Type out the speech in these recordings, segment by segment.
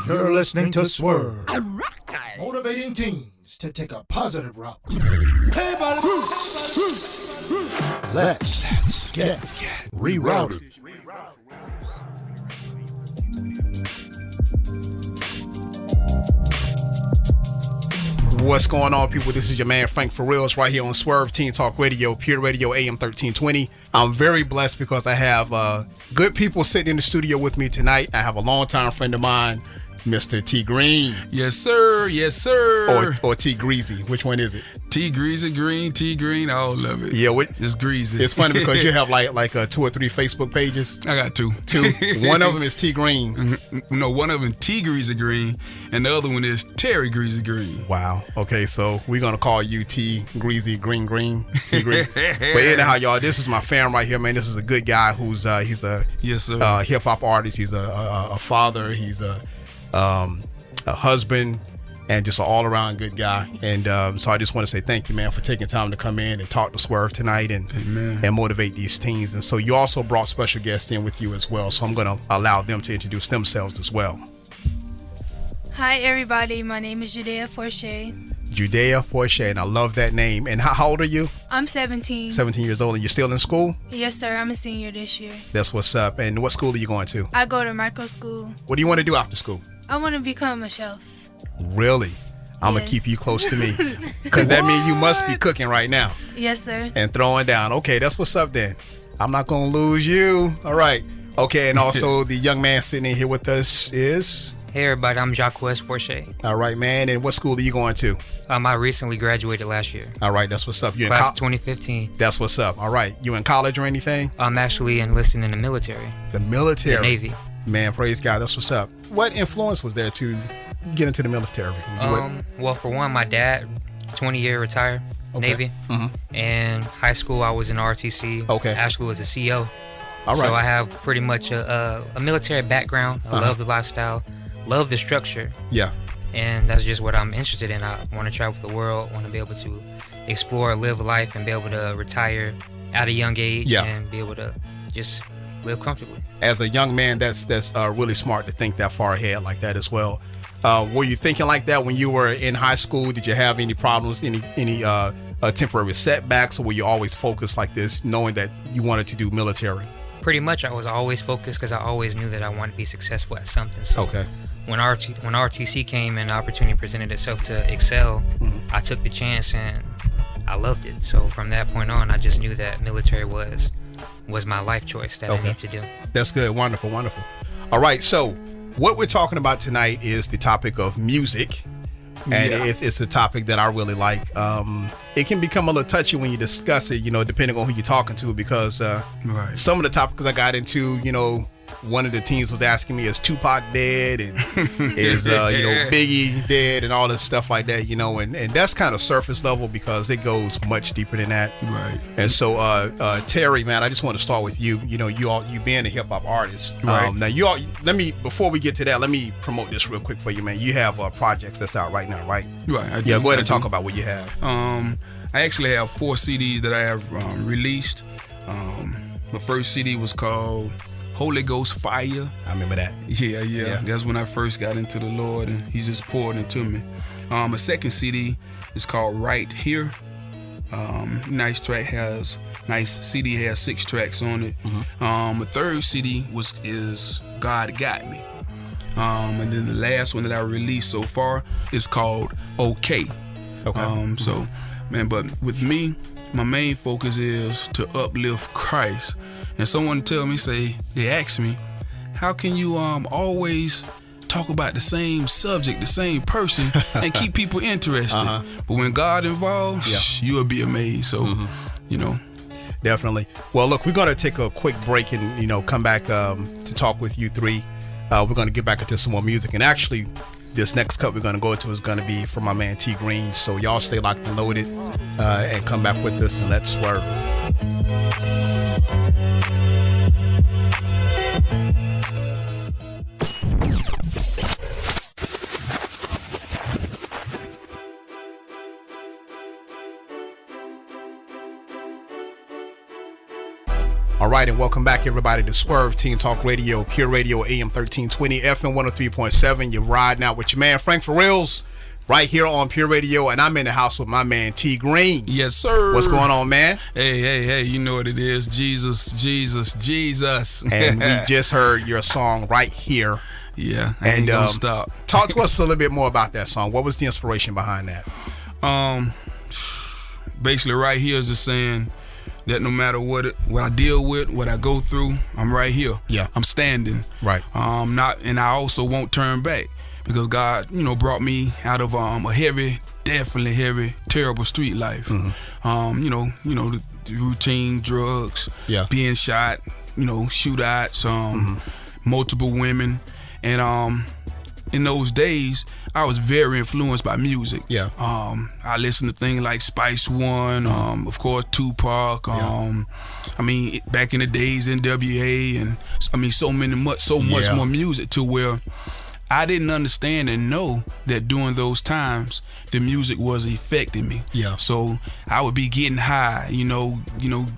You're listening to Swerve, motivating teens to take a positive route. Let's get rerouted. What's going on, people? This is your man Frank For Reals right here on Swerve Teen Talk Radio, Pure Radio AM 1320. I'm very blessed because I have good people sitting in the studio with me tonight. I have a longtime friend of mine, Mr. T Green. Yes, sir. Yes, sir. Or T Greasy. Which one is it? TGreezy Green, T Green. I all love it. Yeah, it's greasy. It's funny because you have like 2 or 3 Facebook pages. I got two. One of them is T Green. No, one of them TGreezy Green, and the other one is Terry TGreezy Green. Wow. Okay, so we're gonna call you T Greasy Green. T Green. But anyhow, y'all, this is my fam right here, man. This is a good guy who's he's a yes, sir. Hip hop artist. He's a father. He's a husband, and just an all-around good guy. And so I just want to say thank you, man, for taking time to come in and talk to Swerve tonight and motivate these teens. And so you also brought special guests in with you as well, so I'm going to allow them to introduce themselves as well. Hi, everybody. My name is Jadea Forshee. Jadea Forshee, and I love that name. And how old are you? I'm 17. 17 years old, and you're still in school? Yes, sir. I'm a senior this year. That's what's up. And what school are you going to? I go to micro school. What do you want to do after school? I want to become a chef. Really? I'm going to keep you close to me. Because that means you must be cooking right now. Yes, sir. And throwing down. Okay, that's what's up then. I'm not going to lose you. All right. Okay, and also the young man sitting in here with us is? Hey, everybody. I'm Jac'quez Forshee. All right, man. And what school are you going to? I recently graduated last year. All right, that's what's up. You Class of 2015. That's what's up. All right. You in college or anything? I'm actually enlisted in the military. The military? The Navy. Man, praise God. That's what's up. What influence was there to get into the military? Well, for one, my dad, 20-year retired Navy. Mm-hmm. And high school, I was in RTC. Okay. Actually was a CO. All right. So I have pretty much a military background. I love the lifestyle, love the structure. Yeah. And that's just what I'm interested in. I want to travel the world, want to be able to explore, live life, and be able to retire at a young age and be able to just live comfortably. As a young man, that's really smart to think that far ahead like that as well. Were you thinking like that when you were in high school? Did you have any problems, any temporary setbacks, or were you always focused like this, knowing that you wanted to do military? Pretty much, I was always focused because I always knew that I wanted to be successful at something. So when RTC came and the opportunity presented itself to excel, I took the chance and I loved it. So from that point on, I just knew that military was my life choice that I need to do. That's good. Wonderful. All right, so what we're talking about tonight is the topic of music, and it's a topic that I really like. It can become a little touchy when you discuss it, depending on who you're talking to, because some of the topics I got into, one of the teens was asking me, is Tupac dead, and is Biggie dead, and all this stuff like that, and that's kind of surface level because it goes much deeper than that. Right. And so Terry, man, I just want to start with you. You being a hip hop artist. Right. Now before we get to that, let me promote this real quick for you, man. You have projects that's out right now, right? Right. I do. Yeah, go ahead and talk about what you have. I actually have 4 CDs that I have released. My first CD was called Holy Ghost Fire. I remember that. Yeah. That's when I first got into the Lord, and He just poured into me. My second CD is called Right Here. Nice CD has 6 tracks on it. The third CD is God Got Me. And then the last one that I released so far is called Okay. So, man, but with me, my main focus is to uplift Christ. And someone they ask me, how can you always talk about the same subject, the same person, and keep people interested? But when God involves, you'll be amazed. So, Definitely. Well, look, we're going to take a quick break and, come back to talk with you three. We're going to get back into some more music. And actually, this next cut we're going to go to is going to be from my man T Green. So y'all stay locked and loaded and come back with us and let's swerve. All right, and welcome back, everybody, to Swerve Teen Talk Radio, Pure Radio, AM 1320, FM 103.7. You're riding out with your man, Frank for Reals, right here on Pure Radio, and I'm in the house with my man, T Green. Yes, sir. What's going on, man? Hey, you know what it is. Jesus. And we just heard your song right here. Yeah, I ain't gonna stop. Talk to us a little bit more about that song. What was the inspiration behind that? Basically, right here is just saying that no matter what I deal with, what I go through, I'm right here. Yeah, I'm standing. Right. And I also won't turn back because God, brought me out of a definitely heavy, terrible street life. Mm-hmm. The routine drugs. Yeah. Being shot. Shootouts. Multiple women. And in those days, I was very influenced by music. Yeah. I listened to things like Spice One, of course Tupac. Back in the days, NWA, and so much more music to where I didn't understand and know that during those times the music was affecting me. Yeah. So I would be getting high,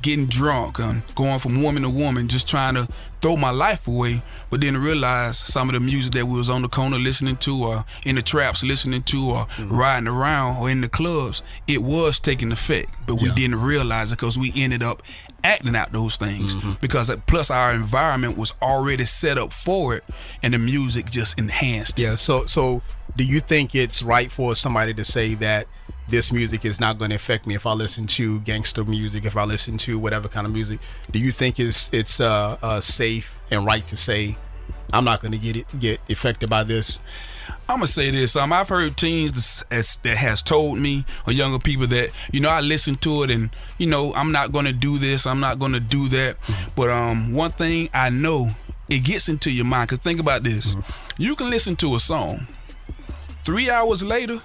getting drunk, and going from woman to woman, just trying to throw my life away, but then realize some of the music that we was on the corner listening to, or in the traps listening to, or riding around, or in the clubs, it was taking effect, but we didn't realize it because we ended up acting out those things because plus our environment was already set up for it, and the music just enhanced it. Yeah. So do you think it's right for somebody to say that this music is not going to affect me if I listen to gangster music, if I listen to whatever kind of music? Do you think it's safe and right to say I'm not going to get affected by this? I'm gonna say this. I've heard teens that has told me, or younger people that I listen to it and I'm not gonna do this, I'm not gonna do that. But one thing I know, it gets into your mind. Cause think about this: you can listen to a song, 3 hours later,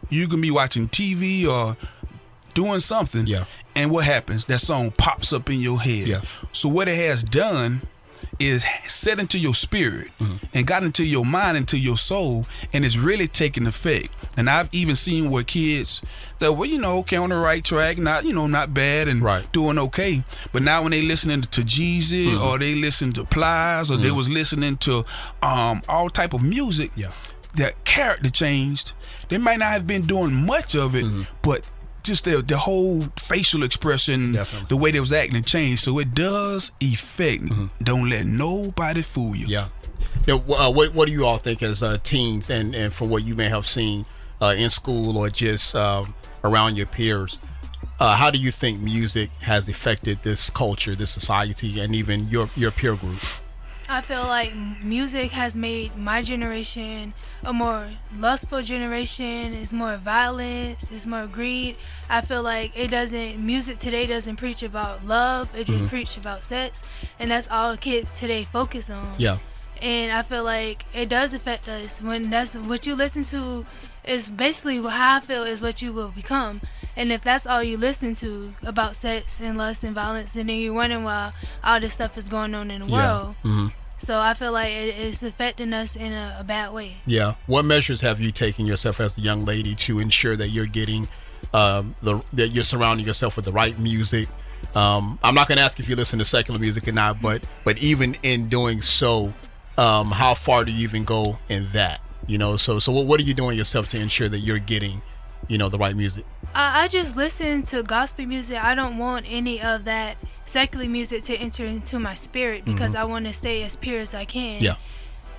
you can be watching TV or doing something, and what happens? That song pops up in your head. Yeah. So what it has done is set into your spirit and got into your mind, into your soul, and it's really taking effect. And I've even seen where kids that were, okay, on the right track, not bad and doing okay. But now when they listening to Jeezy or they listen to Plies or they was listening to all type of music, that character changed. They might not have been doing much of it, but just the whole facial expression, the way they was acting changed. So it does affect. Don't let nobody fool you. Yeah. Now, what do you all think as teens and from what you may have seen in school or just around your peers? How do you think music has affected this culture, this society, and even your peer group? I feel like music has made my generation a more lustful generation. It's more violence, it's more greed. I feel like music today doesn't preach about love, it just preach about sex, and that's all kids today focus on. Yeah. And I feel like it does affect us when that's what you listen to is basically how I feel is what you will become. And if that's all you listen to about sex and lust and violence, and then you're wondering why all this stuff is going on in the world. So I feel like it's affecting us in a bad way. Yeah. What measures have you taken yourself as a young lady to ensure that you're getting that you're surrounding yourself with the right music? I'm not going to ask if you listen to secular music or not, but even in doing so, how far do you even go in that? So what are you doing yourself to ensure that you're getting the right music? I just listen to gospel music. I don't want any of that secular music to enter into my spirit because I want to stay as pure as I can. Yeah.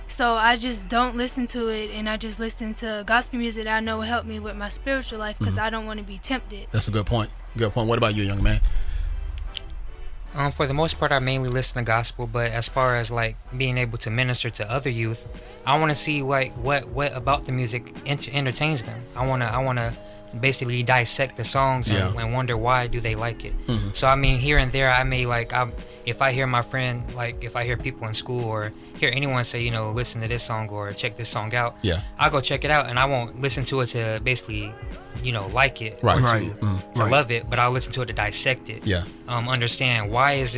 So I just don't listen to it, and I just listen to gospel music that I know will help me with my spiritual life because I don't want to be tempted. That's a good point. What about you, young man? For the most part, I mainly listen to gospel, but as far as like being able to minister to other youth, I want to see like what about the music entertains them. I want to basically dissect the songs and wonder why do they like it. So I mean, here and there I may if I hear my friend, like if I hear people in school or hear anyone say, listen to this song or check this song out, I'll go check it out, and I won't listen to it to basically like it or to love it, but I'll listen to it to dissect it, understand what is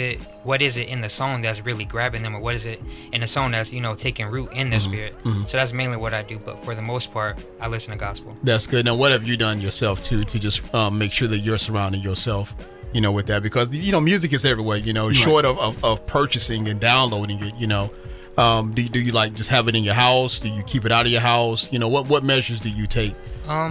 it in the song that's really grabbing them, or what is it in the song that's taking root in their spirit. So that's mainly what I do, but for the most part I listen to gospel. That's good. Now what have you done yourself to just make sure that you're surrounding yourself you know, with that, because you know music is everywhere, you know, short of purchasing and downloading it, you know. Do you like just have it in your house? Do you keep it out of your house? You know, what measures do you take?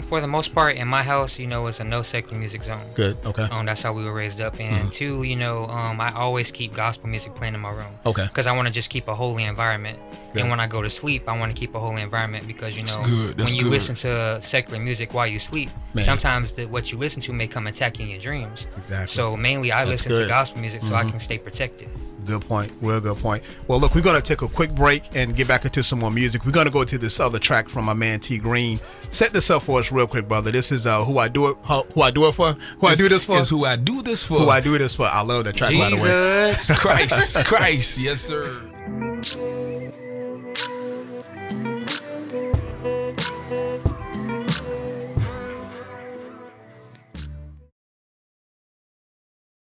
For the most part, in my house, you know, it's a no secular music zone. Good. Okay. That's how we were raised up. And two, you know, I always keep gospel music playing in my room. Okay. Because I want to just keep a holy environment. Good. And when I go to sleep, I want to keep a holy environment because, you know, That's when you good. listen to secular music while you sleep, sometimes what you listen to may come attacking your dreams. Exactly. So mainly I listen to gospel music so I can stay protected. Good point. Real good point. Well, look, we're going to take a quick break and get back into some more music. We're going to go to this other track from my man T Green. Set this up for us real quick, brother. This is who I do it for. Who I do this for. Is who I do this for. Who I do this for. I love that track, by the way. Jesus Christ. Yes, sir.